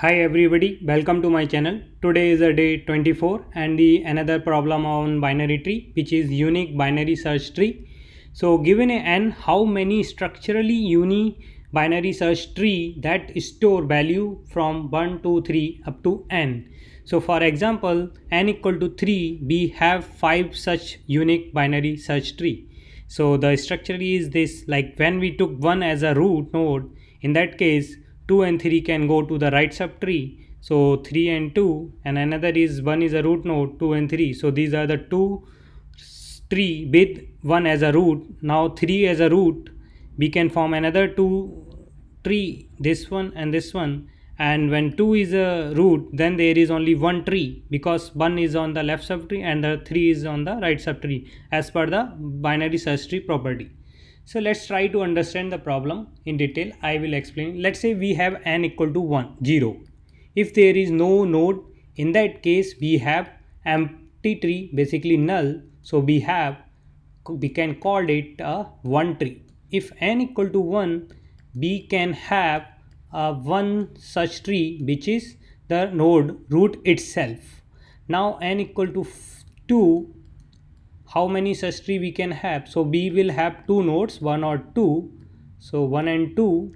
Hi everybody, welcome to my channel. Today is a day 24 and the another problem on binary tree, which is unique binary search tree. So given a n, how many structurally unique binary search tree that store value from 1 to 3 up to n. So for example, n equal to 3, we have 5 such unique binary search tree. So the structure is this, like when we took 1 as a root node, in that case 2 and 3 can go to the right subtree. So 3 and 2, and another is 1 is a root node, 2 and 3. So these are the two tree with 1 as a root. Now 3 as a root, we can form another two tree, this one and this one. And when 2 is a root, then there is only one tree because 1 is on the left subtree and the 3 is on the right subtree as per the binary search tree property. So let's try to understand the problem in detail. I will explain. Let's say we have n equal to 1, 0. If there is no node, in that case we have empty tree, basically null. So we can call it a one tree. If n equal to 1, we can have one such tree which is the node root itself. Now n equal to 2, how many such tree we can have? So we will have two nodes, 1 or 2. So 1 and 2.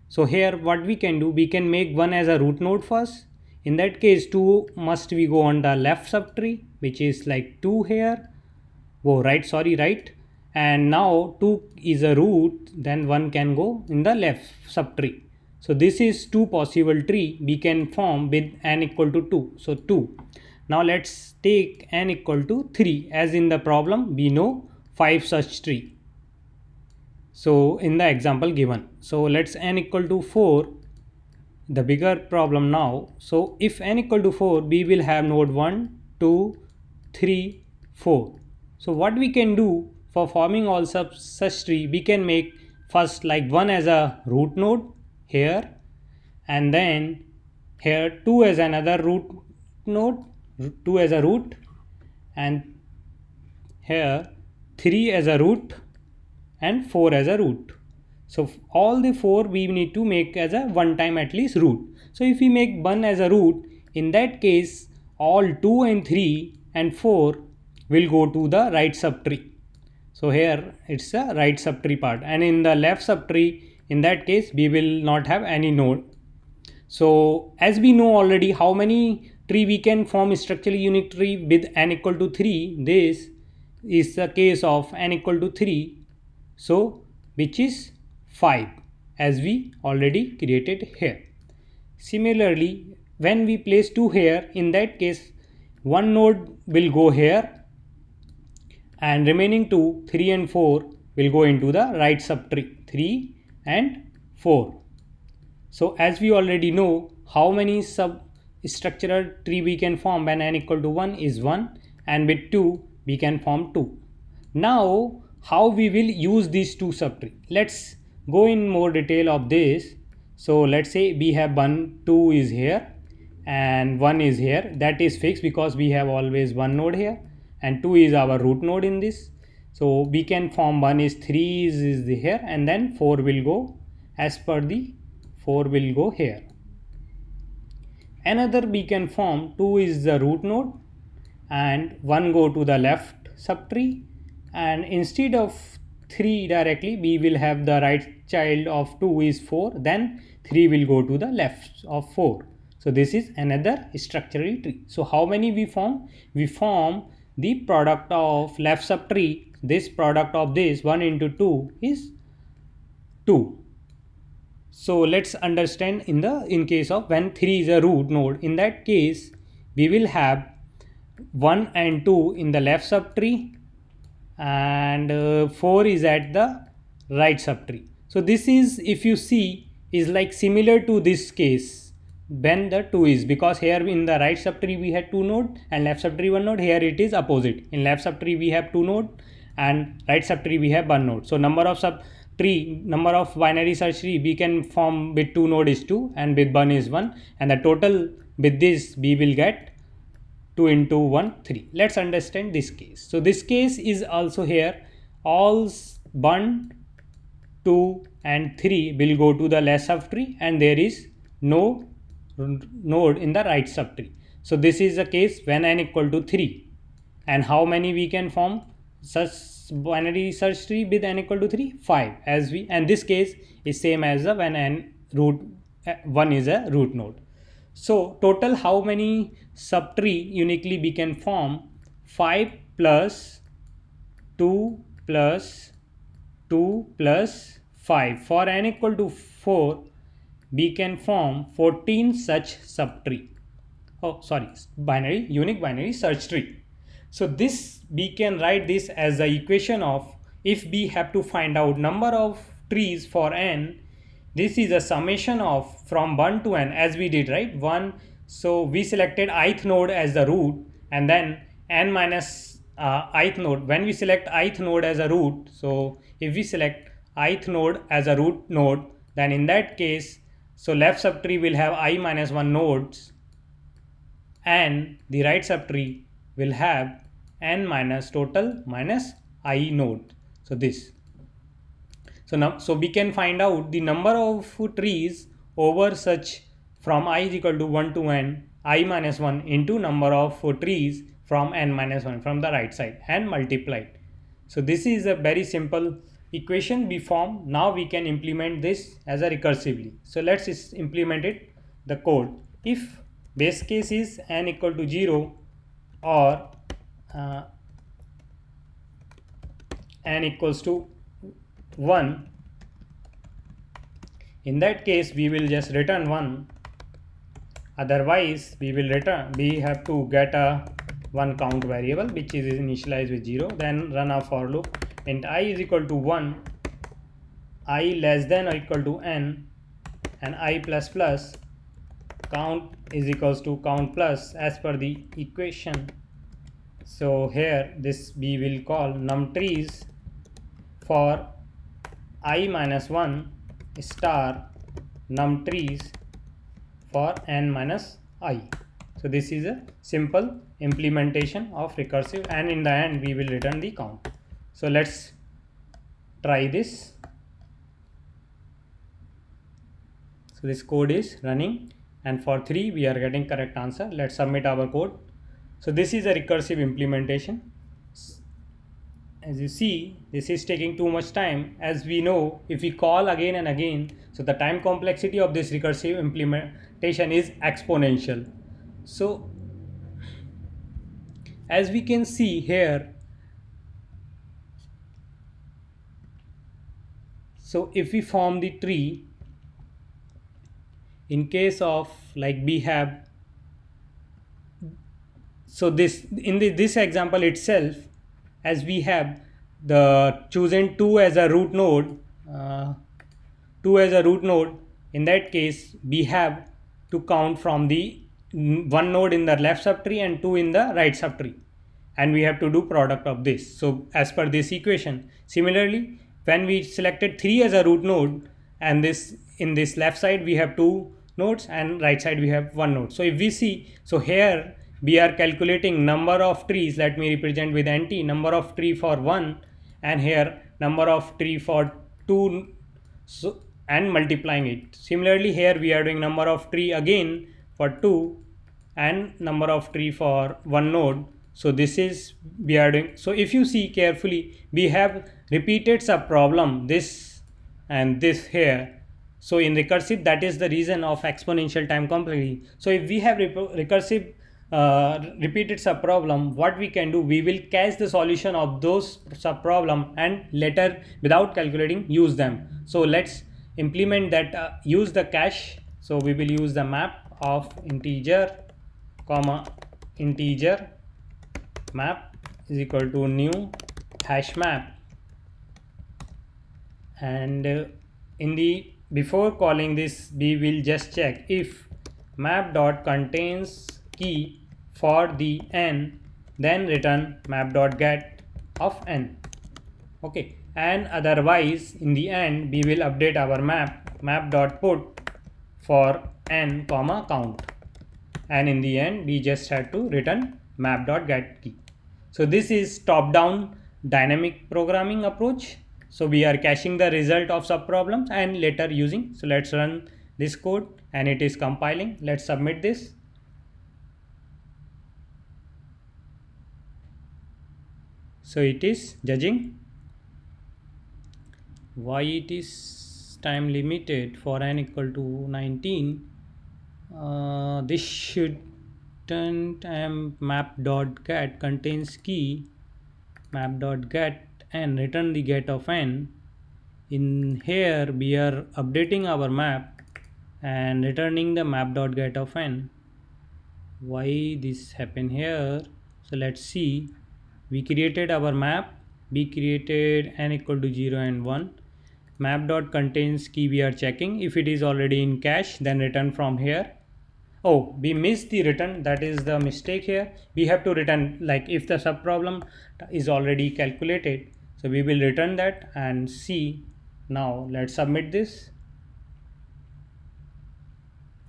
So here what we can do, we can make 1 as a root node first. In that case 2 must we go on the left subtree, which is like 2 here. Oh right, and now 2 is a root, then 1 can go in the left subtree. So this is two possible tree we can form with n equal to 2. So 2. Now let's take n equal to 3, as in the problem we know 5 such tree. So in the example given, so let's n equal to 4, the bigger problem now. So if n equal to 4, we will have node 1, 2, 3, 4. So what we can do for forming all such tree, we can make first like 1 as a root node here, and then here 2 as another root node, 2 as a root, and here 3 as a root and 4 as a root. So all the 4 we need to make as a one time at least root. So if we make 1 as a root, in that case all 2 and 3 and 4 will go to the right subtree. So here it's a right subtree part, and in the left subtree, in that case we will not have any node. So as we know already how many tree we can form structurally unique tree with n equal to 3, this is the case of n equal to 3, so which is 5, as we already created here. Similarly, when we place 2 here, in that case one node will go here and remaining 2, 3 and 4 will go into the right subtree, 3 and 4. So as we already know how many substructural tree we can form when n equal to 1 is 1, and with 2 we can form 2. Now how we will use these two subtree? Let's go in more detail of this. So let's say we have 1, 2 is here and 1 is here. That is fixed because we have always one node here, and 2 is our root node in this. So we can form 1 is 3 is here, and then 4 will go as per the 4 will go here. Another we can form 2 is the root node and 1 go to the left subtree, and instead of 3 directly we will have the right child of 2 is 4, then 3 will go to the left of 4. So this is another structural tree. So how many we form? We form the product of left subtree, this product of this 1 into 2 is 2. So let's understand in case of when 3 is a root node, in that case we will have 1 and 2 in the left subtree, and 4 is at the right subtree. So this is, if you see, is like similar to this case when the 2 is, because here in the right subtree we had 2 node and left subtree 1 node. Here it is opposite. In left subtree we have 2 node and right subtree we have 1 node. So number of binary search tree we can form with 2 node is 2 and with 1 is 1, and the total with this we will get 2 into 1 3. Let's understand this case. So this case is also here, all 1, 2 and 3 will go to the left subtree and there is no node in the right subtree. So this is the case when n equal to 3. And how many we can form such binary search tree with n equal to 3? 5, as we, and this case is same as the when n root 1 is a root node. So total how many subtree uniquely we can form? 5 plus 2 plus 2 plus 5. For n equal to 4, we can form 14 such subtree. Oh, sorry, unique binary search tree. So this we can write this as the equation of, if we have to find out number of trees for n, this is a summation of from 1 to n, as we did, right? 1, so we selected ith node as the root, and then n minus ith node. When we select ith node as a root, so if we select ith node as a root node, then in that case, so left subtree will have I minus 1 nodes, and the right subtree will have n minus total minus I node. So this. So now, so we can find out the number of trees over such from I is equal to 1 to n, I minus 1 into number of trees from n minus 1 from the right side and multiplied. So this is a very simple equation we form. Now we can implement this as a recursively. So let's implement it, the code. If base case is n equal to 0 or n equals to 1, in that case we will just return 1, otherwise we have to get a one count variable which is initialized with 0, then run a for loop, and I is equal to 1, I less than or equal to n, and I plus plus count is equals to count plus as per the equation. So here this we will call num trees for I minus 1 star num trees for n minus I. So this is a simple implementation of recursive, and in the end we will return the count. So let's try this. So this code is running, and for 3 we are getting correct answer. Let's submit our code. So this is a recursive implementation. As you see, this is taking too much time. As we know, if we call again and again, so the time complexity of this recursive implementation is exponential. So as we can see here, so if we form the tree, in case of like we have, so this in this example itself, as we have the chosen 2 as a root node, in that case we have to count from the one node in the left subtree and 2 in the right subtree, and we have to do product of this. So as per this equation, similarly when we selected 3 as a root node, and this in this left side we have 2 nodes and right side we have 1 node. So if we see, so here we are calculating number of trees, let me represent with nt, number of tree for 1, and here number of tree for 2, so and multiplying it. Similarly here we are doing number of tree again for 2 and number of tree for 1 node. So this is we are doing. So if you see carefully, we have repeated sub problem, this and this here. So in recursive, that is the reason of exponential time complexity. So if we have recursive repeated sub problem, what we can do, we will cache the solution of those sub problem and later without calculating use them. So let's implement that, use the cache. So we will use the map of integer comma integer map is equal to new hash map, and in the before calling this we will just check if map dot contains key for the n, then return map dot get of n. Okay, and otherwise in the end we will update our map dot put for n comma count, and in the end we just had to return map dot get key. So this is top down dynamic programming approach. So we are caching the result of sub problems and later using. So let's run this code and it is compiling. Let's submit this. So it is judging. Why it is time limited for n equal to 19? This shouldn't map.get contains key map.get and return the get of n. In here we are updating our map and returning the map.get of n. Why this happen here? So let's see. We created our map. We created n equal to 0 and 1. Map dot contains key we are checking. If it is already in cache, then return from here. Oh, we missed the return. That is the mistake here. We have to return, like if the subproblem is already calculated, so we will return that and see. Now let's submit this.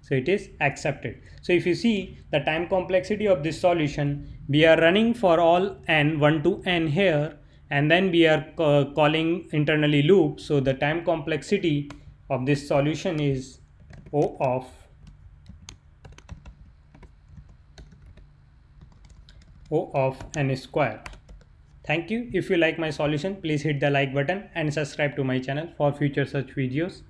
So it is accepted. So if you see the time complexity of this solution, we are running for all n 1 to n here, and then we are calling internally loop. So the time complexity of this solution is O of n square. Thank you. If you like my solution, please hit the like button and subscribe to my channel for future such videos.